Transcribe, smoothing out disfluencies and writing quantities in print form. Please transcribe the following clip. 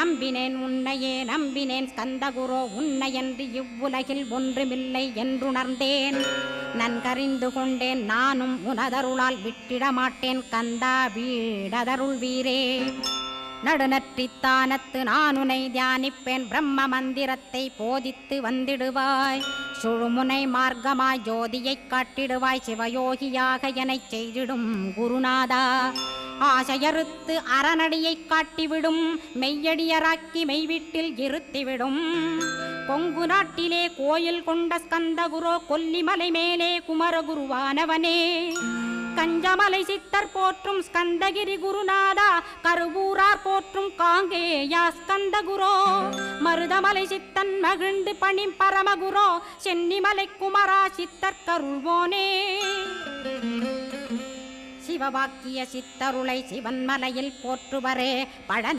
நம்பினேன் உன்னையே நம்பினேன் ஸ்கந்தகுரோ உன்னையன்றி இவ்வுலகில் ஒன்றுமில்லை என்றுணர்ந்தேன். நன்கறிந்து கொண்டேன் நானும் உனதருளால் விட்டிட மாட்டேன் கந்தா வீடதருள் வீரே. நடுநற்றித்தானத்து நானுனை தியானிப்பேன் பிரம்ம மந்திரத்தை போதித்து வந்திடுவாய். சுழுமுனை மார்க்கமாய் ஜோதியைக் காட்டிடுவாய் சிவயோகியாக எனச் செய்திடும் குருநாதா. ஆசையறுத்து அறநடியைக் காட்டிவிடும் மெய்யடியராக்கி மெய்வீட்டில் இருத்திவிடும். கொங்கு நாட்டிலே கோயில் கொண்ட ஸ்கந்தகுரோ கொல்லிமலை மேலே குமரகுருவானவனே. கஞ்சமலை சித்தர் போற்றும் ஸ்கந்தகிரி குருநாதா கருவூரார் போற்றும் காங்கேயா ஸ்கந்தகுரோ. மருதமலை சித்தன் மகிழ்ந்து பணி பரமகுரோ சென்னிமலை குமரா சித்தர் கருள்வோனே. சிவவாக்கிய சித்தருளை சிவன்மலையில் போற்றுவரே பழ